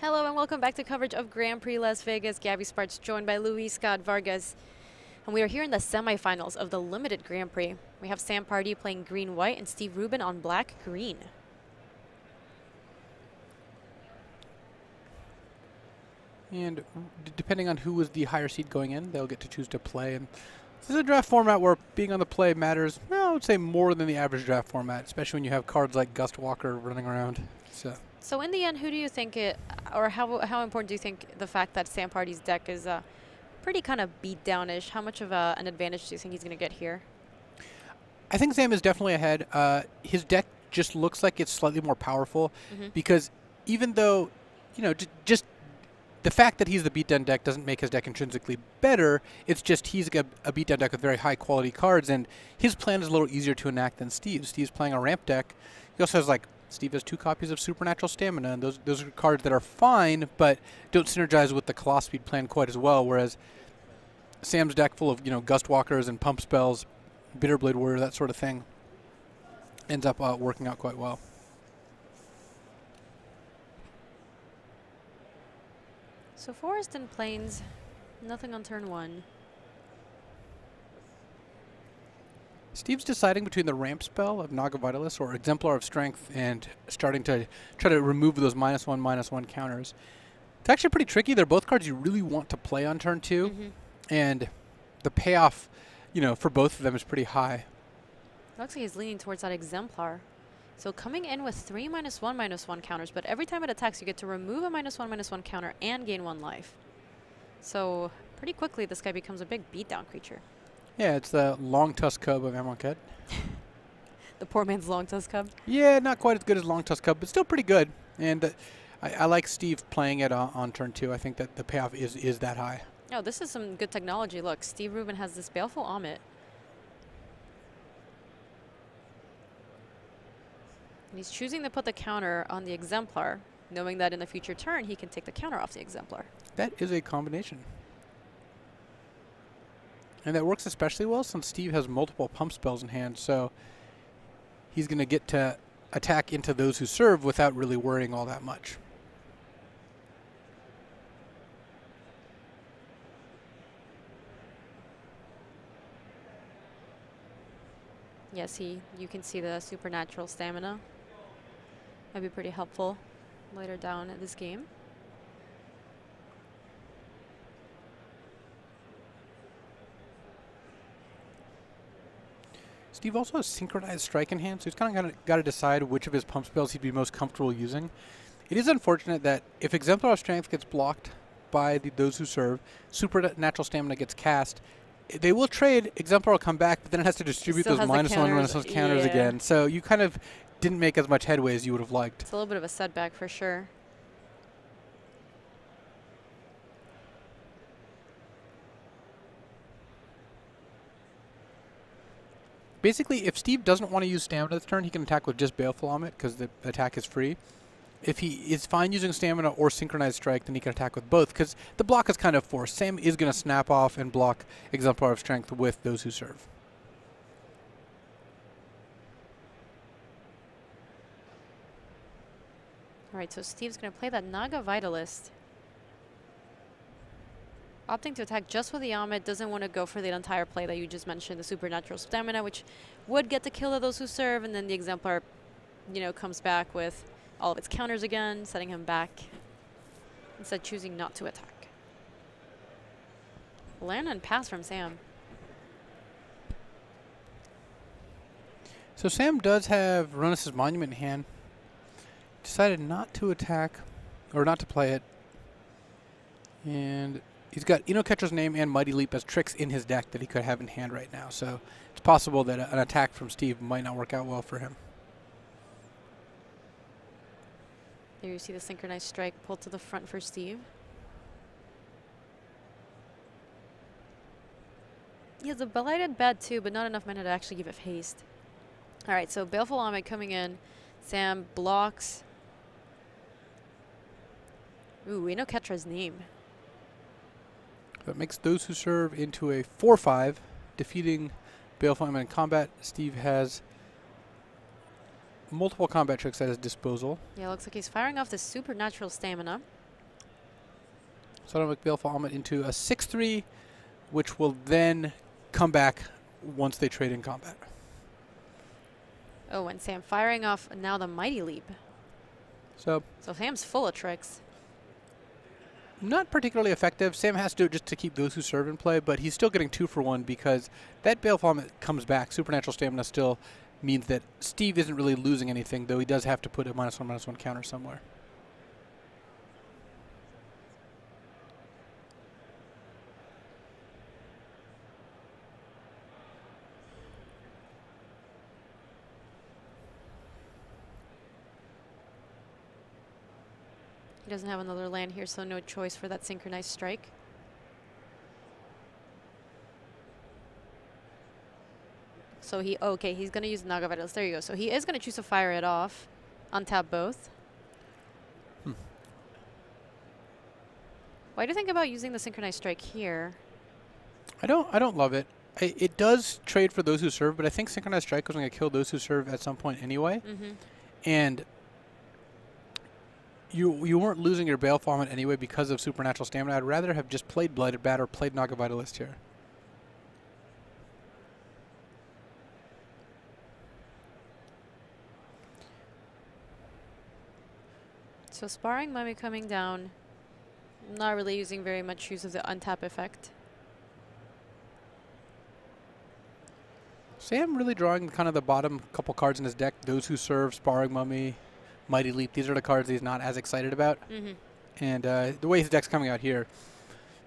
Hello and welcome back to coverage of Grand Prix Las Vegas. Gabby Sparks joined by Luis Scott Vargas. And we are here in the semifinals of the limited Grand Prix. We have Sam Pardee playing green-white and Steve Rubin on black-green. And depending on who is the higher seed going in, they'll get to choose to play. And this is a draft format where being on the play matters, well, I would say more than the average draft format, especially when you have cards like Gust Walker running around. So in the end, who do you think or how important do you think the fact that Sam Pardee's deck is pretty kind of beat downish? How much of an advantage do you think he's going to get here? I think Sam is definitely ahead. His deck just looks like it's slightly more powerful because even though, you know, just the fact that he's the beatdown deck doesn't make his deck intrinsically better. It's just he's a beatdown deck with very high quality cards, and his plan is a little easier to enact than Steve's. Steve's playing a ramp deck. He also has Steve has 2 copies of Supernatural Stamina, and those are cards that are fine, but don't synergize with the Claw Speed plan quite as well, whereas Sam's deck full of, Gust Walkers and Pump Spells, Bitterblade Warrior, that sort of thing, ends up working out quite well. So Forest and Plains, nothing on turn 1. Steve's deciding between the ramp spell of Naga Vitalis or Exemplar of Strength and starting to try to remove those -1/-1 counters. It's actually pretty tricky. They're both cards you really want to play on turn 2, and the payoff, for both of them is pretty high. Looks like he's leaning towards that Exemplar. So coming in with 3 -1/-1 counters, but every time it attacks, you get to remove a -1/-1 counter and gain 1 life. So pretty quickly, this guy becomes a big beatdown creature. Yeah, it's the Long Tusk Cub of Amonkhet. The poor man's Long Tusk Cub. Yeah, not quite as good as Long Tusk Cub, but still pretty good. And I like Steve playing it on turn 2. I think that the payoff is that high. Oh, this is some good technology. Look, Steve Rubin has this Baleful Amit. And he's choosing to put the counter on the Exemplar, knowing that in the future turn, he can take the counter off the Exemplar. That is a combination. And that works especially well since Steve has multiple pump spells in hand, so he's going to get to attack into those who serve without really worrying all that much. Yes, you can see the Supernatural Stamina. That'd be pretty helpful later down in this game. Steve also has Synchronized Strike in hand, so he's kind of got to decide which of his pump spells he'd be most comfortable using. It is unfortunate that if Exemplar of Strength gets blocked by those who serve, Supernatural Stamina gets cast, they will trade, Exemplar will come back, but then it has to distribute those -1/-1 counters again. So you kind of didn't make as much headway as you would have liked. It's a little bit of a setback for sure. Basically, if Steve doesn't want to use Stamina this turn, he can attack with just Baleful Amit because the attack is free. If he is fine using Stamina or Synchronized Strike, then he can attack with both because the block is kind of forced. Sam is going to snap off and block Exemplar of Strength with those who serve. All right, so Steve's going to play that Naga Vitalist. Opting to attack just with the Amit, doesn't want to go for the entire play that you just mentioned, the Supernatural Stamina, which would get the kill of those who serve, and then the Exemplar, comes back with all of its counters again, setting him back, instead choosing not to attack. Land and pass from Sam. So Sam does have Ronus' Monument in hand. Decided not to attack, or not to play it. And he's got Catcher's Name and Mighty Leap as tricks in his deck that he could have in hand right now. So it's possible that an attack from Steve might not work out well for him. There you see the Synchronized Strike pulled to the front for Steve. He has a Blighted Bed too, but not enough mana to actually give it haste. All right, so Baleful Amit coming in. Sam blocks. Ooh, we know Ketra's name. That makes those who serve into a 4/5, defeating Baleful Amit in combat. Steve has multiple combat tricks at his disposal. Yeah, looks like he's firing off the Supernatural Stamina. Automatic Baleful Almond into a 6-3, which will then come back once they trade in combat. Oh, and Sam firing off now the Mighty Leap. So Sam's full of tricks. not particularly effective. Sam has to do it just to keep those who serve in play, but he's still getting 2 for 1 because that Baleful Almond comes back. Supernatural Stamina still means that Steve isn't really losing anything, though he does have to put a -1/-1 counter somewhere. He doesn't have another land here, so no choice for that synchronized strike. So he's going to use Naga Vitals. There you go. So he is going to choose to fire it off, untap both. Why do you think about using the synchronized strike here? I don't love it. It does trade for those who serve, but I think synchronized strike was going to kill those who serve at some point anyway. And you weren't losing your Baleful Almond anyway because of Supernatural Stamina. I'd rather have just played Blighted Bat or played Naga Vitalist here. So Sparring Mummy coming down. Not really using very much use of the untap effect. Sam really drawing kind of the bottom couple cards in his deck. Those who serve, Sparring Mummy, Mighty Leap. These are the cards he's not as excited about. And the way his deck's coming out here,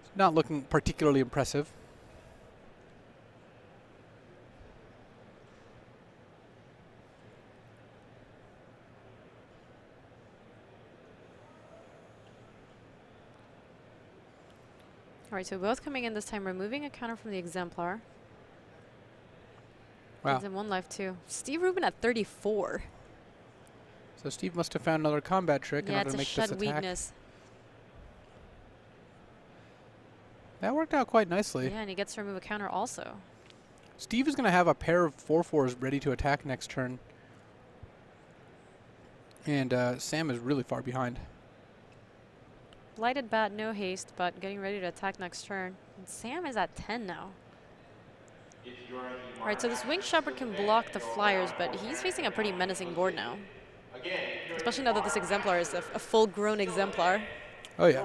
it's not looking particularly impressive. All right, so both coming in this time, removing a counter from the Exemplar. Wow. And 1 life too. Steve Rubin at 34. So Steve must have found another combat trick in order to make this attack. Weakness. That worked out quite nicely. Yeah, and he gets to remove a counter also. Steve is going to have a pair of 4/4s ready to attack next turn. And Sam is really far behind. Blighted Bat, no haste, but getting ready to attack next turn. And Sam is at 10 now. All right, so this Winged Shepherd can block the flyers, but he's facing a pretty menacing board now. Especially now that this Exemplar is a full-grown Exemplar. Oh, yeah.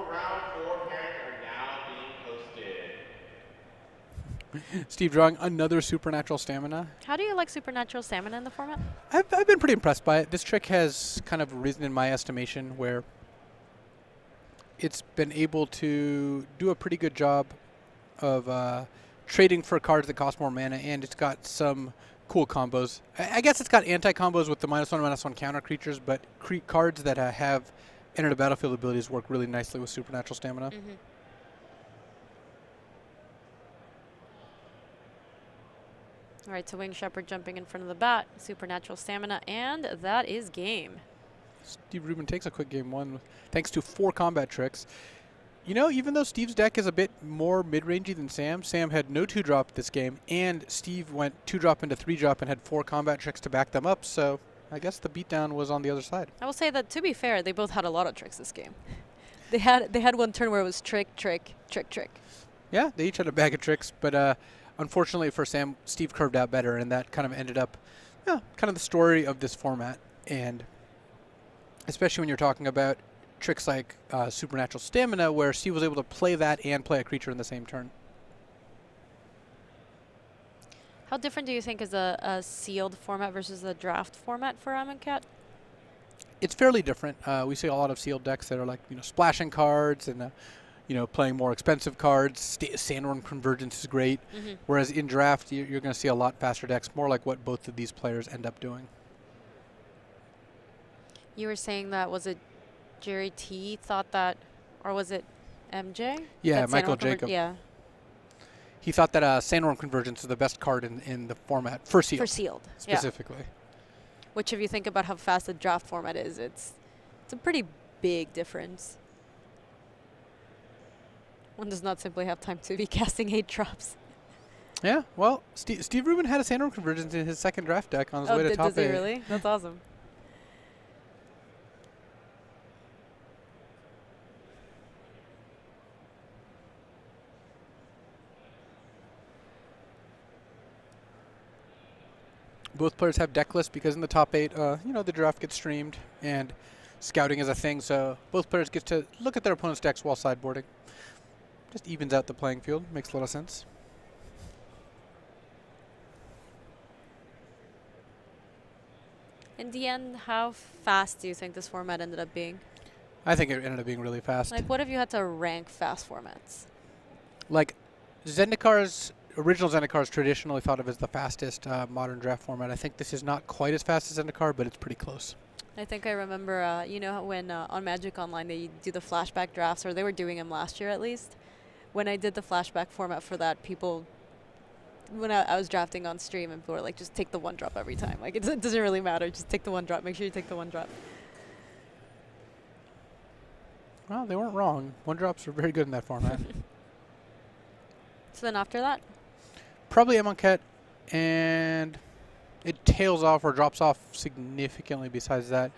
Steve drawing another Supernatural Stamina. How do you like Supernatural Stamina in the format? I've been pretty impressed by it. This trick has kind of risen in my estimation where it's been able to do a pretty good job of trading for cards that cost more mana, and it's got some cool combos. I guess it's got anti-combos with the -1/-1 counter creatures, but cards that have enter the battlefield abilities work really nicely with Supernatural Stamina. All right, so Winged Shepherd jumping in front of the bat, Supernatural Stamina, and that is game. Steve Rubin takes a quick game 1 thanks to 4 combat tricks. You know, even though Steve's deck is a bit more mid-rangey than Sam had no 2-drop this game, and Steve went 2-drop into 3-drop and had 4 combat tricks to back them up, so I guess the beatdown was on the other side. I will say that, to be fair, they both had a lot of tricks this game. They had one turn where it was trick, trick, trick, trick. Yeah, they each had a bag of tricks, but unfortunately for Sam, Steve curved out better, and that kind of ended up kind of the story of this format. And especially when you're talking about tricks like Supernatural Stamina, where Steve was able to play that and play a creature in the same turn. How different do you think is a sealed format versus a draft format for Amonkhet? It's fairly different. We see a lot of sealed decks that are like, splashing cards and, playing more expensive cards. Sandworm Convergence is great. Whereas in draft, you're going to see a lot faster decks, more like what both of these players end up doing. You were saying that, was it Jerry T thought that, or was it MJ? Yeah, that Michael Jacob. Yeah. He thought that Sandworm Convergence is the best card in the format for sealed. For sealed, specifically. Yeah. Which, if you think about how fast the draft format is, it's a pretty big difference. One does not simply have time to be casting 8 drops. Yeah, well, Steve Rubin had a Sandworm Convergence in his second draft deck on his way to top 8. Does he really? That's awesome. Both players have deck lists because in the top 8, you know, the draft gets streamed and scouting is a thing, so both players get to look at their opponent's decks while sideboarding. Just evens out the playing field. Makes a lot of sense. In the end, how fast do you think this format ended up being? I think it ended up being really fast. Like, what if you had to rank fast formats? Like, Zendikars, original Zendikars traditionally thought of as the fastest modern draft format. I think this is not quite as fast as Zendikar, but it's pretty close. I think I remember, you know, when on Magic Online they do the flashback drafts, or they were doing them last year at least. When I did the flashback format for that, people, when I was drafting on stream, and people were like, just take the one drop every time. Like, it doesn't really matter. Just take the one drop. Make sure you take the one drop. Well, they weren't wrong. One drops are very good in that format. So then after that? Probably Amonkhet, and it tails off or drops off significantly besides that.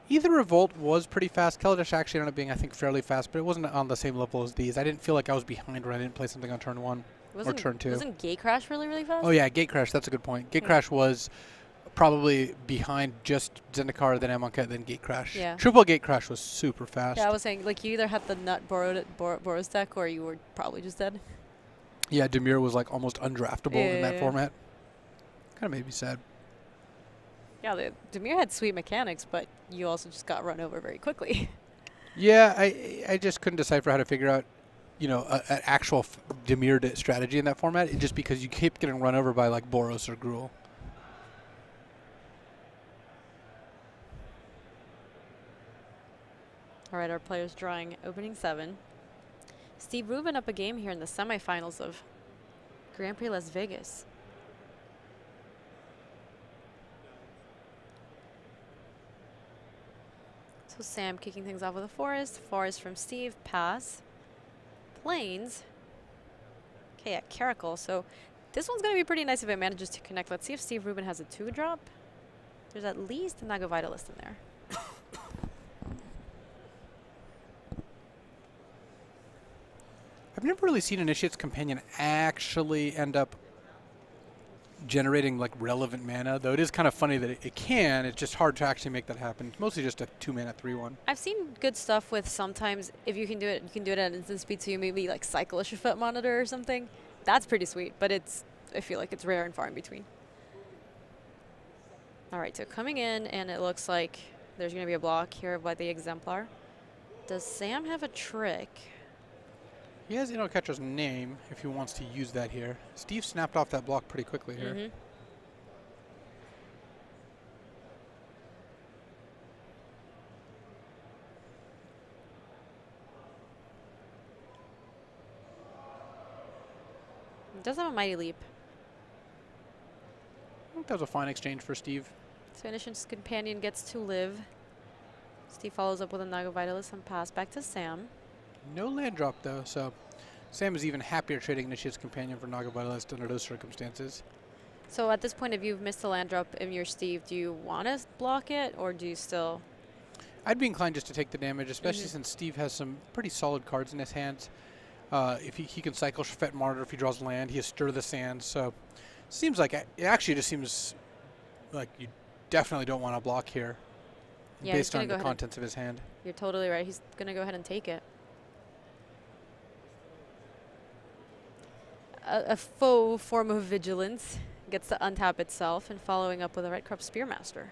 Either Revolt was pretty fast. Kaladesh actually ended up being, I think, fairly fast, but it wasn't on the same level as these. I didn't feel like I was behind when I didn't play something on turn 1 or turn 2. Wasn't Gate Crash really, really fast? Oh, yeah, Gate Crash. That's a good point. Gate Crash was probably behind just Zendikar, then Amonkhet, then Gate Crash. Yeah. Triple Gate Crash was super fast. Yeah, I was saying, like, you either had the nut Boros deck, or you were probably just dead. Yeah, Dimir was like almost undraftable in that format. Kind of made me sad. Yeah, Dimir had sweet mechanics, but you also just got run over very quickly. Yeah, I just couldn't decipher how to figure out, you know, an actual Dimir strategy in that format. Just because you keep getting run over by like Boros or Gruul. All right, our players drawing opening 7. Steve Rubin up a game here in the semifinals of Grand Prix Las Vegas. So Sam kicking things off with a Forest. Forest from Steve, pass. Plains. Okay, yeah, Caracal. So this one's going to be pretty nice if it manages to connect. Let's see if Steve Rubin has a 2-drop. There's at least a Naga Vitalist in there. I've never really seen Initiate's Companion actually end up generating like relevant mana, though it is kind of funny that it can. It's just hard to actually make that happen. It's mostly just a 2-mana 3/1. I've seen good stuff with sometimes if you can do it, you can do it at instant speed, so you maybe like cycle a Shafet monitor or something. That's pretty sweet, but I feel like it's rare and far in between. All right, so coming in, and it looks like there's going to be a block here by the Exemplar. Does Sam have a trick? He has Catcher's name if he wants to use that here. Steve snapped off that block pretty quickly here. Does have a Mighty Leap. I think that was a fine exchange for Steve. So Initiate's Companion gets to live. Steve follows up with a Naga Vitalist and pass back to Sam. No land drop, though, so Sam is even happier trading Initiate's Companion for Naga Vitalist under those circumstances. So at this point, if you've missed a land drop and you're Steve, do you want to block it, or do you still? I'd be inclined just to take the damage, especially since Steve has some pretty solid cards in his hands. If he can cycle Shafet Monitor if he draws land, he has Stir the Sands, so seems like it actually just seems like you definitely don't want to block here, Yeah, based on the contents of his hand. You're totally right. He's going to go ahead and take it. A faux form of vigilance gets to untap itself, and following up with a Red Crop Spearmaster.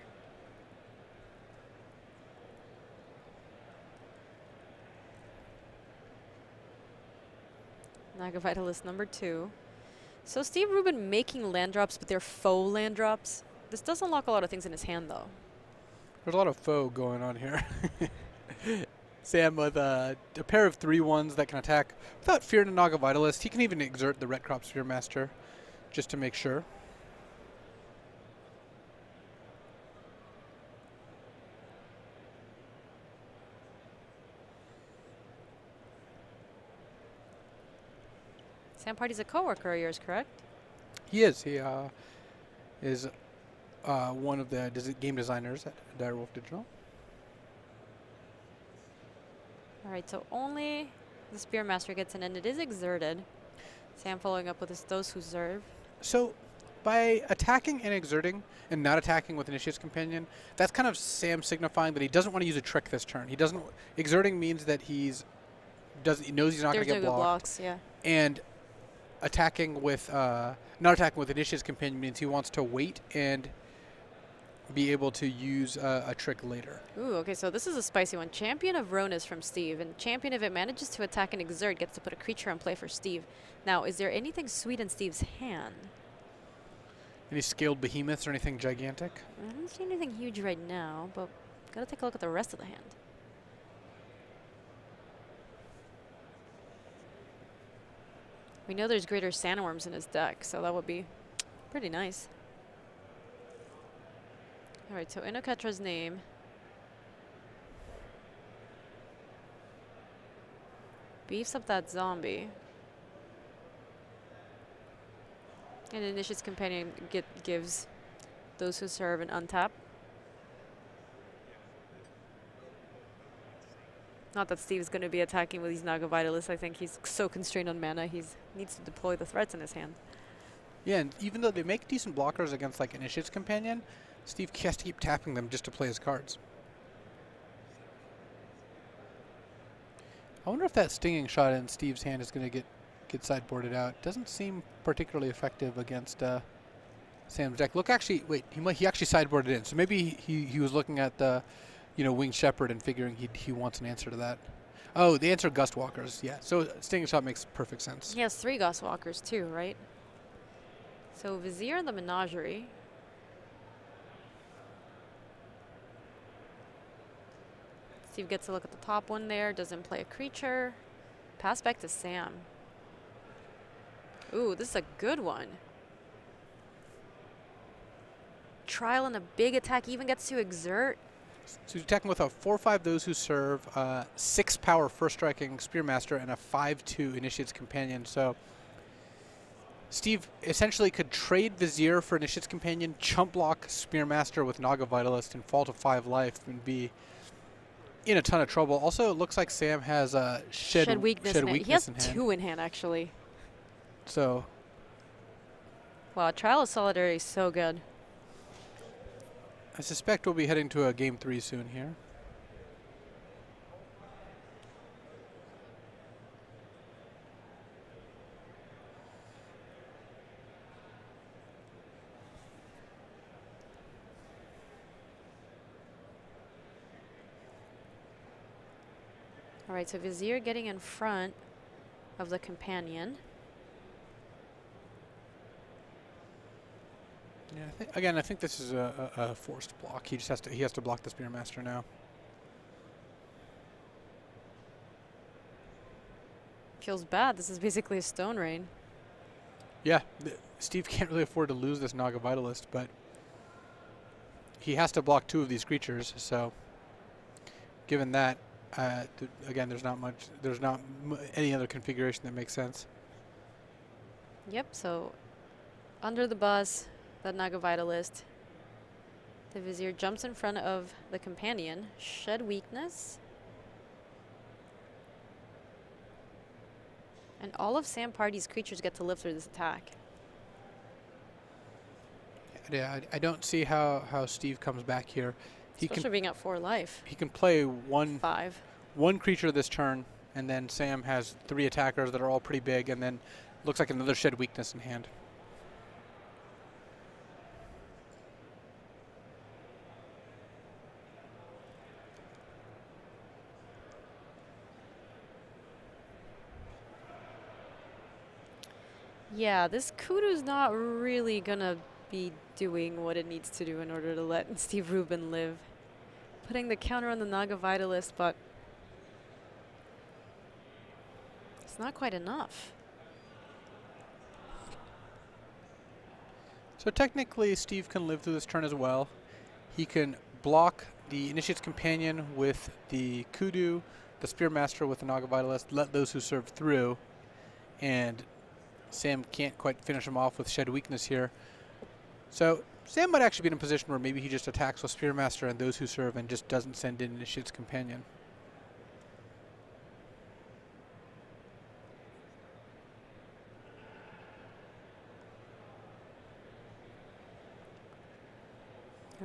Naga Vitalist number 2. So Steve Rubin making land drops, but they're faux land drops. This does unlock a lot of things in his hand, though. There's a lot of faux going on here. Sam with a pair of 3/1s that can attack without fearing a Naga Vitalist. He can even exert the Red Crop Spearmaster just to make sure. Sam Pardee's a coworker of yours, correct? He is. He is one of the game designers at Direwolf Digital. All right, so only the Spearmaster gets in, and it is exerted. Sam following up with his Those Who Serve. So by attacking and exerting and not attacking with Initiate's Companion, that's kind of Sam signifying that he doesn't want to use a trick this turn. He doesn't. Exerting means that he knows he's not going to get There's no good blocked. blocks, yeah. And attacking with not attacking with Initiate's Companion means he wants to wait and be able to use a trick later. Ooh, okay, so this is a spicy one. Champion of Ronus from Steve, and Champion, if it manages to attack and exert, gets to put a creature on play for Steve. Now, is there anything sweet in Steve's hand? Any scaled behemoths or anything gigantic? I don't see anything huge right now, but gotta take a look at the rest of the hand. We know there's greater sandworms in his deck, so that would be pretty nice. All right, so Inoketra's name. Beefs up that zombie. And Initiate's Companion gives those who serve an untap. Not that Steve's going to be attacking with these Naga Vitalists. I think he's so constrained on mana, he needs to deploy the threats in his hand. Yeah, and even though they make decent blockers against like Initiate's Companion, Steve has to keep tapping them just to play his cards. I wonder if that stinging shot in Steve's hand is going to get sideboarded out. Doesn't seem particularly effective against Sam's deck. Look, actually, wait, he actually sideboarded in. So maybe he was looking at the, Winged Shepherd and figuring he wants an answer to that. Oh, the answer Gust Walkers, yeah. So stinging shot makes perfect sense. He has 3 Gust Walkers too, right? So Vizier and the Menagerie. Steve gets a look at the top one there, doesn't play a creature. Pass back to Sam. Ooh, this is a good one. Trial and a big attack, even gets to exert. So he's attacking with a 4/5 those who serve, 6 power first striking Spearmaster, and a 5/2 Initiate's Companion. So Steve essentially could trade Vizier for Initiate's Companion, chump block Spearmaster with Naga Vitalist, and fall to 5 life and be in a ton of trouble. Also, it looks like Sam has a Shed Weakness He has in hand. 2 in hand, actually. So, wow, Trial of Solidarity is so good. I suspect we'll be heading to a Game 3 soon here. All right, so Vizier getting in front of the Companion. Yeah, I think this is a forced block. He has to block the Spearmaster now. Feels bad. This is basically a Stone Rain. Yeah, Steve can't really afford to lose this Naga Vitalist, but he has to block 2 of these creatures. So, given that, again, there's not any other configuration that makes sense. Yep. So, under the bus, that Naga Vitalist. The Vizier jumps in front of the Companion. Shed Weakness. And all of Sam Pardee's creatures get to live through this attack. Yeah, I don't see how Steve comes back here. Especially being at 4 life. He can play 5. one creature this turn, and then Sam has 3 attackers that are all pretty big, and then looks like another Shed Weakness in hand. Yeah, this Kudu's not really gonna be doing what it needs to do in order to let Steve Rubin live. Putting the counter on the Naga Vitalist, but it's not quite enough. So technically, Steve can live through this turn as well. He can block the Initiate's Companion with the Kudu, the Spearmaster with the Naga Vitalist, let those who serve through, and Sam can't quite finish him off with Shed Weakness here. So Sam might actually be in a position where maybe he just attacks with Spearmaster and those who serve and just doesn't send in Initiate's Companion.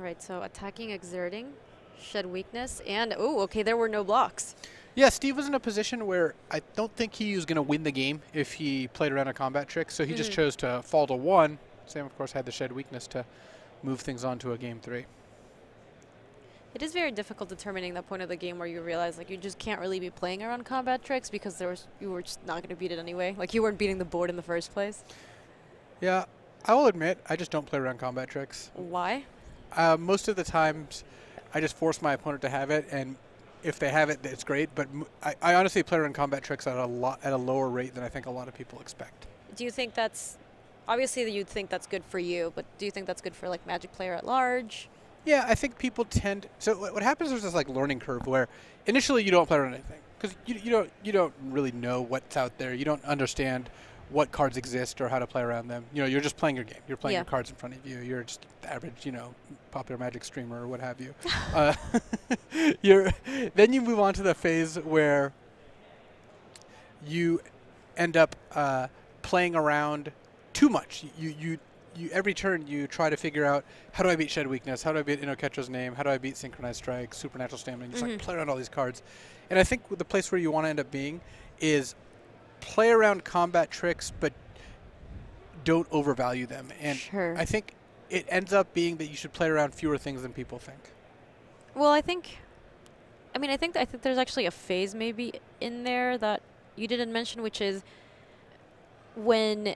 All right, so attacking, exerting, shed weakness, and oh, okay, there were no blocks. Yeah, Steve was in a position where I don't think he was going to win the game if he played around a combat trick, so he just chose to fall to 1. Sam, of course, had the shed weakness to move things on to a game 3. It is very difficult determining that point of the game where you realize like you just can't really be playing around combat tricks because you were just not going to beat it anyway. Like you weren't beating the board in the first place. Yeah, I will admit, I just don't play around combat tricks. Why? Most of the times, I just force my opponent to have it, and if they have it, it's great. But I honestly play around combat tricks at a lower rate than I think a lot of people expect. Do you think that's obviously you'd think that's good for you, but do you think that's good for like Magic player at large? Yeah, I think people tend. So what happens is this like learning curve where initially you don't play around anything because you don't really know what's out there. You don't understand what cards exist or how to play around them. You're just playing your game. You're playing your cards in front of you. You're just average, popular Magic streamer or what have you. Then you move on to the phase where you end up playing around too much. You every turn you try to figure out how do I beat Shed Weakness, how do I beat Inoketcho's Name, how do I beat Synchronized Strike, Supernatural Stamina. You just like play around all these cards, and I think the place where you want to end up being is play around combat tricks, but don't overvalue them. And I think it ends up being that you should play around fewer things than people think. Well, I think there's actually a phase maybe in there that you didn't mention, which is when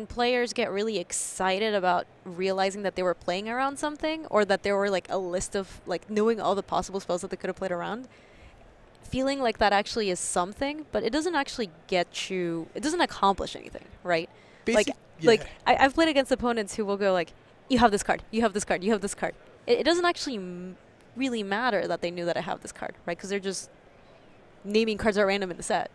players get really excited about realizing that they were playing around something, or that there were like a list of like knowing all the possible spells that they could have played around. Feeling like that actually is something, but it doesn't actually it doesn't accomplish anything, right? I've played against opponents who will go like, you have this card, you have this card, you have this card. It doesn't actually really matter that they knew that I have this card, right? Because they're just naming cards at random in the set.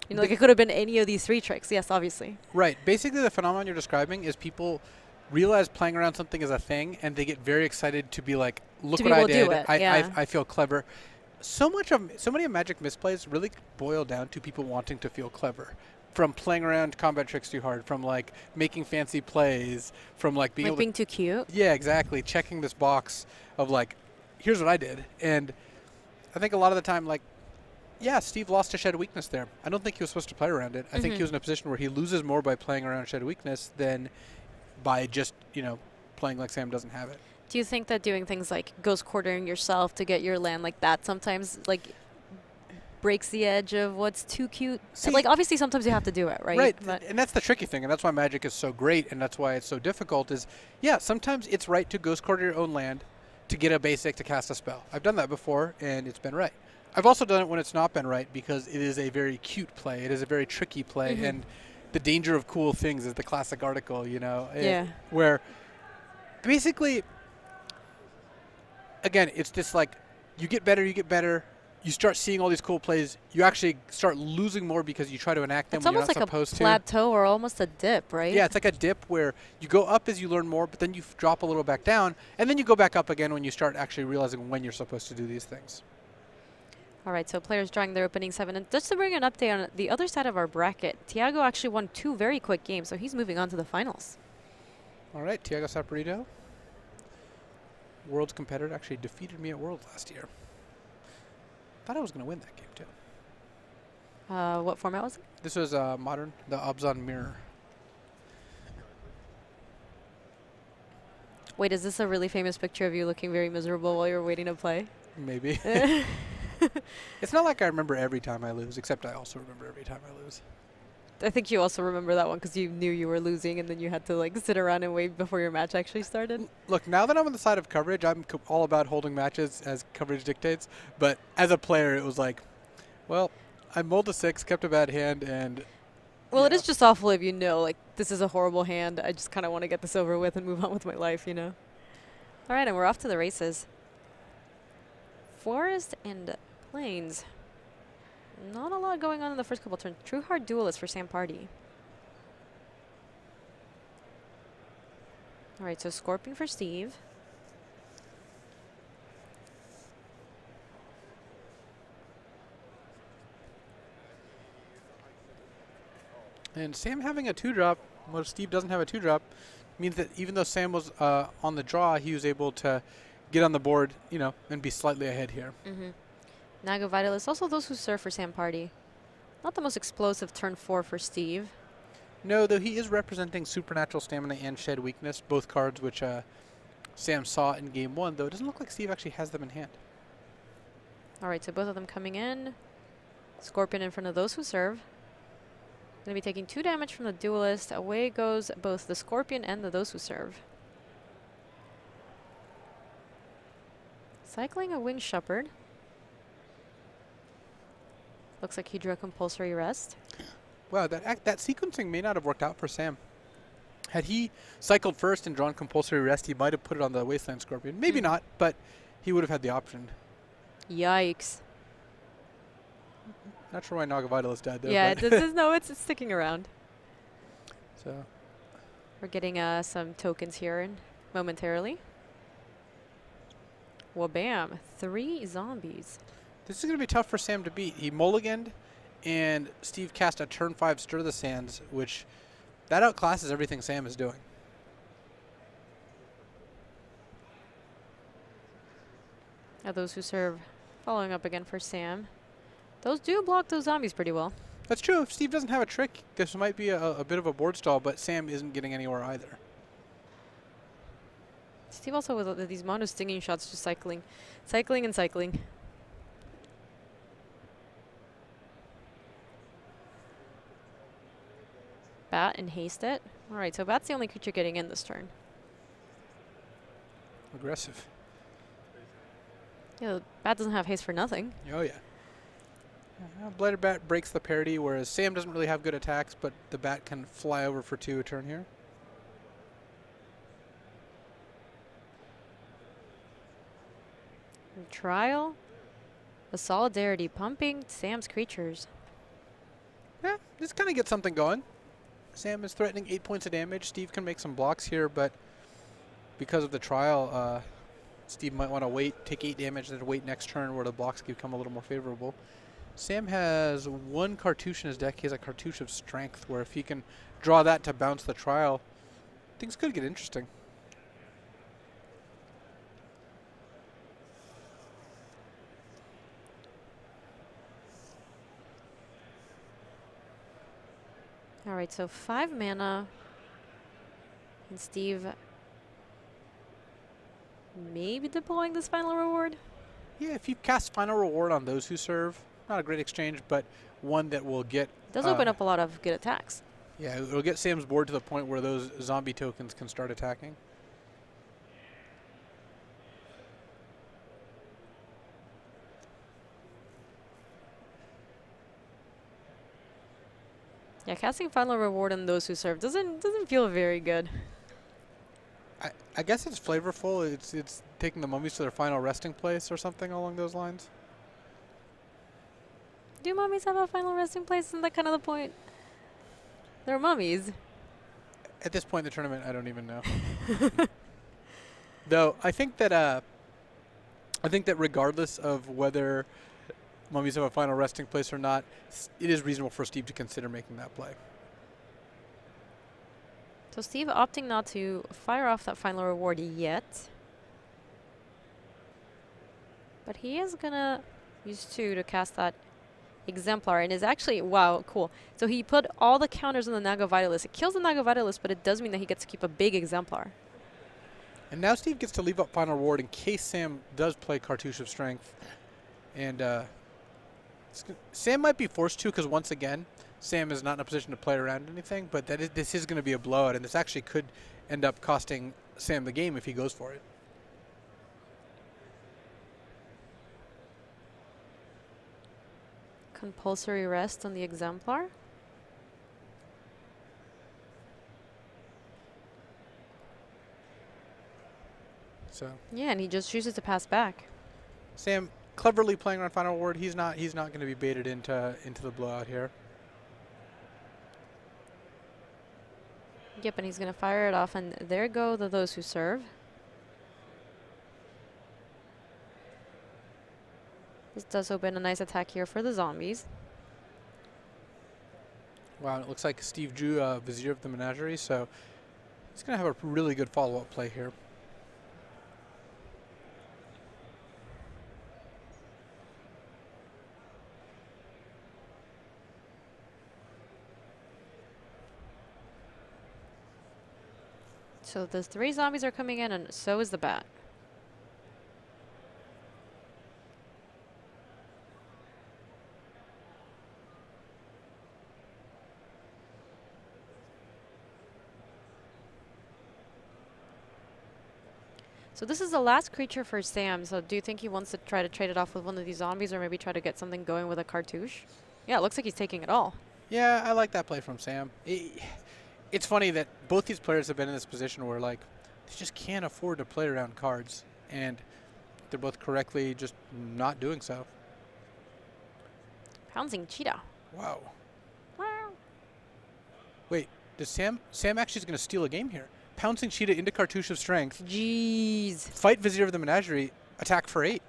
Like it could have been any of these 3 tricks, yes, obviously. Right. Basically, the phenomenon you're describing is people realize playing around something is a thing, and they get very excited to be like, look what I did, I feel clever. So many of Magic misplays really boil down to people wanting to feel clever, from playing around combat tricks too hard, from like making fancy plays, from like being too cute. Yeah, exactly. Checking this box of like, here's what I did, and I think a lot of the time, like, yeah, Steve lost a Shed Weakness there. I don't think he was supposed to play around it. I think he was in a position where he loses more by playing around Shed Weakness than by just playing like Sam doesn't have it. Do you think that doing things like ghost quartering yourself to get your land like that sometimes like breaks the edge of what's too cute? See, like obviously sometimes you have to do it, right? Right, and that's the tricky thing, and that's why Magic is so great, and that's why it's so difficult is, yeah, sometimes it's right to ghost quarter your own land to get a basic to cast a spell. I've done that before, and it's been right. I've also done it when it's not been right because it is a very cute play. It is a very tricky play, and the danger of cool things is the classic article, where basically, again, it's just like you get better, you start seeing all these cool plays, you actually start losing more because you try to enact them when you're not supposed to. It's almost like a plateau or almost a dip, right? Yeah, it's like a dip where you go up as you learn more, but then you drop a little back down, and then you go back up again when you start actually realizing when you're supposed to do these things. All right, so players drawing their opening 7. And just to bring an update on the other side of our bracket, Tiago actually won 2 very quick games, so he's moving on to the finals. All right, Tiago Saporito, Worlds competitor, actually defeated me at Worlds last year. Thought I was going to win that game, too. What format was it? This was Modern, the Obzon Mirror. Wait, is this a really famous picture of you looking very miserable while you're waiting to play? Maybe. It's not like I remember every time I lose, except I also remember every time I lose. I think you also remember that one because you knew you were losing and then you had to like sit around and wait before your match actually started. Look, now that I'm on the side of coverage, I'm all about holding matches as coverage dictates. But as a player, it was like, well, I mulled a 6, kept a bad hand, and... Well, it is just awful if you know, like, this is a horrible hand. I just kind of want to get this over with and move on with my life, All right, and we're off to the races. Forest and Plains. Not a lot going on in the first couple turns. True Hard Duelist for Sam Pardee. All right, so Scorpion for Steve. And Sam having a 2-drop, well, Steve doesn't have a 2-drop, means that even though Sam was on the draw, he was able to get on the board, you know, and be slightly ahead here. Naga Vitalist, also those who serve for Sam Pardee. Not the most explosive turn 4 for Steve. No, though he is representing Supernatural Stamina and Shed Weakness, both cards which Sam saw in Game 1, though it doesn't look like Steve actually has them in hand. All right, so both of them coming in. Scorpion in front of those who serve. Going to be taking 2 damage from the Duelist. Away goes both the Scorpion and the those who serve. Cycling a Winged Shepherd. Looks like he drew a Compulsory Rest. Wow, that sequencing may not have worked out for Sam. Had he cycled first and drawn Compulsory Rest, he might have put it on the Wasteland Scorpion. Maybe not, but he would have had the option. Yikes. Not sure why Naga Vitalist died there. Yeah, it's sticking around. So We're getting some tokens here momentarily. Wabam, 3 zombies. this is going to be tough for Sam to beat. He mulliganed, and Steve cast a turn 5 Stir the Sands, which that outclasses everything Sam is doing. Now those who serve following up again for Sam. Those do block those zombies pretty well. That's true. If Steve doesn't have a trick, this might be a bit of a board stall, but Sam isn't getting anywhere either. Steve also with these mono stinging shots, just cycling and cycling. Bat and haste it. All right, so Bat's the only creature getting in this turn. Aggressive. Yeah, Bat doesn't have haste for nothing. Oh, yeah. Blighted Bat breaks the parity, whereas Sam doesn't really have good attacks, but the Bat can fly over for 2 a turn here. Trial. A Solidarity pumping Sam's creatures. Yeah, this kind of gets something going. Sam is threatening 8 points of damage. Steve can make some blocks here, but because of the trial, Steve might want to wait, take 8 damage, then wait next turn where the blocks become a little more favorable. Sam has 1 cartouche in his deck. He has a cartouche of Strength, where if he can draw that to bounce the trial, things could get interesting. All right, so 5 mana. And Steve maybe deploying this final reward. Yeah, if you cast Final Reward on those who serve, not a great exchange, but one that will get... It does open up a lot of good attacks. Yeah, it'll get Sam's board to the point where those zombie tokens can start attacking. Yeah, casting Final Reward on those who serve doesn't feel very good. I guess it's flavorful. It's taking the mummies to their final resting place or something along those lines. Do mummies have a final resting place? Isn't that kind of the point? They're mummies. At this point in the tournament, I don't even know. Though I think that regardless of whether mummies have a final resting place or not, it is reasonable for Steve to consider making that play. So Steve opting not to fire off that final reward yet. But he is gonna use 2 to cast that Exemplar, and is actually, wow, cool. So he put all the counters on the Naga Vitalist. It kills the Naga Vitalist, but it does mean that he gets to keep a big Exemplar. And now Steve gets to leave up Final Reward in case Sam does play Cartouche of Strength. And Sam might be forced to, because once again, Sam is not in a position to play around anything, but this is going to be a blowout, and this actually could end up costing Sam the game if he goes for it. Compulsory rest on the Exemplar. So yeah, and he just chooses to pass back. Sam cleverly playing around Final Reward. He's not going to be baited into the blowout here. Yep, and he's going to fire it off, and there go those who serve. This does open a nice attack here for the zombies. Wow, it looks like Steve drew Vizier of the Menagerie, so He's going to have a really good follow-up play here. So the 3 zombies are coming in, and so is the bat. So this is the last creature for Sam, so do you think he wants to try to trade it off with one of these zombies or maybe try to get something going with a cartouche? Yeah, it looks like he's taking it all. Yeah, I like that play from Sam. It's funny that both these players have been in this position where, like, they just can't afford to play around cards, and they're both correctly just not doing so. Pouncing Cheetah. Wow. Wow. Wait, does Sam actually is going to steal a game here? Pouncing Cheetah into Cartouche of Strength. Jeez. Fight Vizier of the Menagerie. Attack for 8.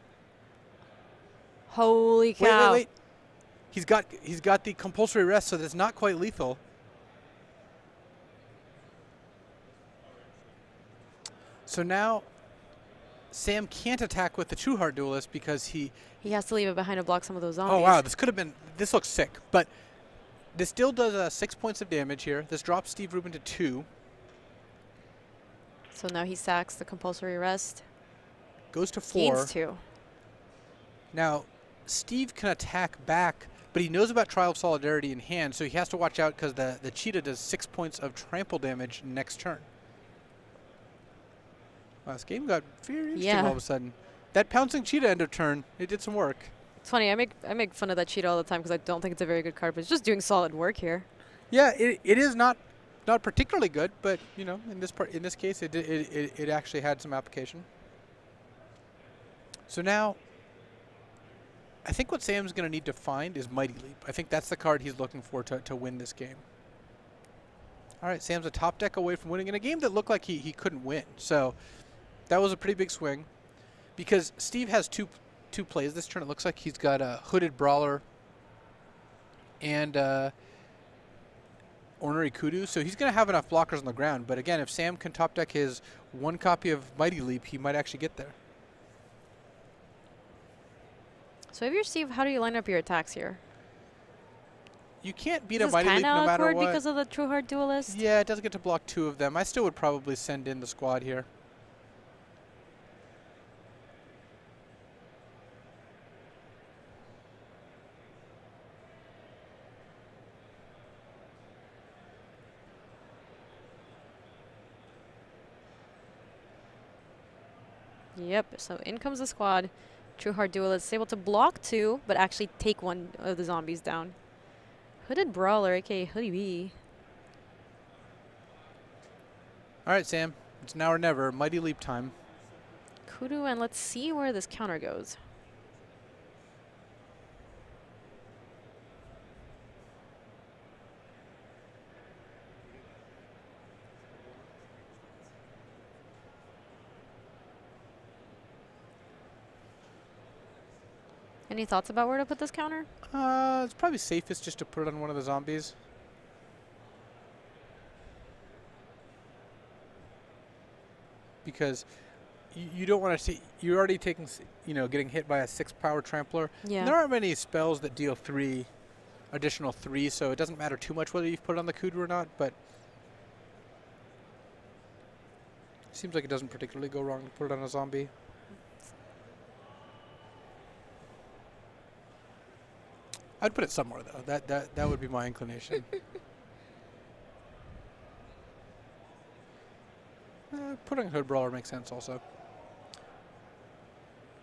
Holy cow. Wait. He's got the compulsory rest, so that's not quite lethal. So now Sam can't attack with the True Heart Duelist because he has to leave it behind to block some of those zombies. Oh wow, this looks sick. But this still does 6 points of damage here. This drops Steve Rubin to 2. So now he sacks the compulsory rest. Goes to 4. Gains 2. Now, Steve can attack back, but he knows about Trial of Solidarity in hand, so he has to watch out because the Cheetah does 6 points of trample damage next turn. Wow, this game got very interesting all of a sudden. That Pouncing Cheetah end of turn, it did some work. It's funny, I make fun of that Cheetah all the time because I don't think it's a very good card, but it's just doing solid work here. Yeah, it is not particularly good, but you know, in this case, it actually had some application. So now, I think what Sam's going to need to find is Mighty Leap. I think that's the card he's looking for to win this game. All right, Sam's a top deck away from winning in a game that looked like he couldn't win. So that was a pretty big swing, because Steve has two plays this turn. It looks like he's got a Hooded Brawler and Ornery Kudu, so he's going to have enough blockers on the ground. But again, if Sam can top deck his 1 copy of Mighty Leap, he might actually get there. So if you're Steve, how do you line up your attacks here? You can't beat a Mighty Leap no matter what. Because of the True Heart Duelist? Yeah, it doesn't get to block 2 of them. I still would probably send in the squad here. Yep, so in comes the squad. True Heart Duelist is able to block 2, but actually take 1 of the zombies down. Hooded Brawler, aka Hoodie B. All right, Sam. It's now or never. Mighty Leap time. Kudu, and let's see where this counter goes. Any thoughts about where to put this counter? It's probably safest just to put it on one of the zombies. Because you don't want to see, you're already taking, getting hit by a 6-power trampler. Yeah. And there aren't many spells that deal additional 3, so it doesn't matter too much whether you've put it on the Kudu or not, but it seems like it doesn't particularly go wrong to put it on a zombie. I'd put it somewhere though. That would be my inclination. Putting a Hood Brawler makes sense also.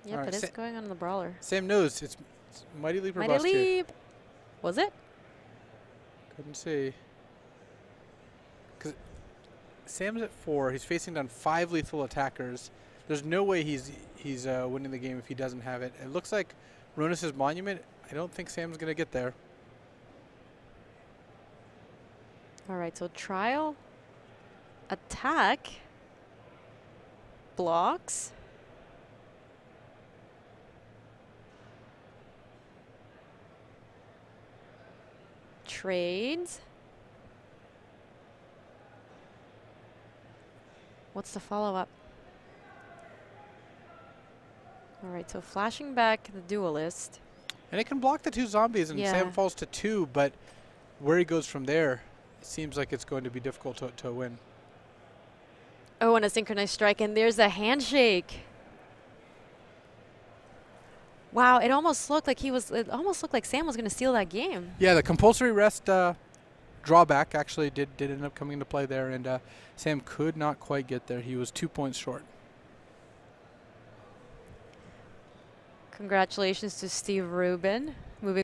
Yep, right, it is going on the Brawler. Sam knows it's Mighty Leap or Mighty Bust Leap. Here. Was it? Couldn't see. Because Sam's at 4. He's facing down 5 lethal attackers. There's no way he's winning the game if he doesn't have it. It looks like Ronus's Monument. I don't think Sam's going to get there. All right, so Trial, Attack, blocks. Trades. What's the follow-up? All right, so flashing back the duelist. And it can block the 2 zombies, and Yeah. Sam falls to 2, but where he goes from there, it seems like it's going to be difficult to win. Oh, and a synchronized strike, and there's a handshake. Wow, it almost looked like Sam was going to steal that game. Yeah, the compulsory rest drawback actually did end up coming into play there, and Sam could not quite get there. He was 2 points short. Congratulations to Steve Rubin.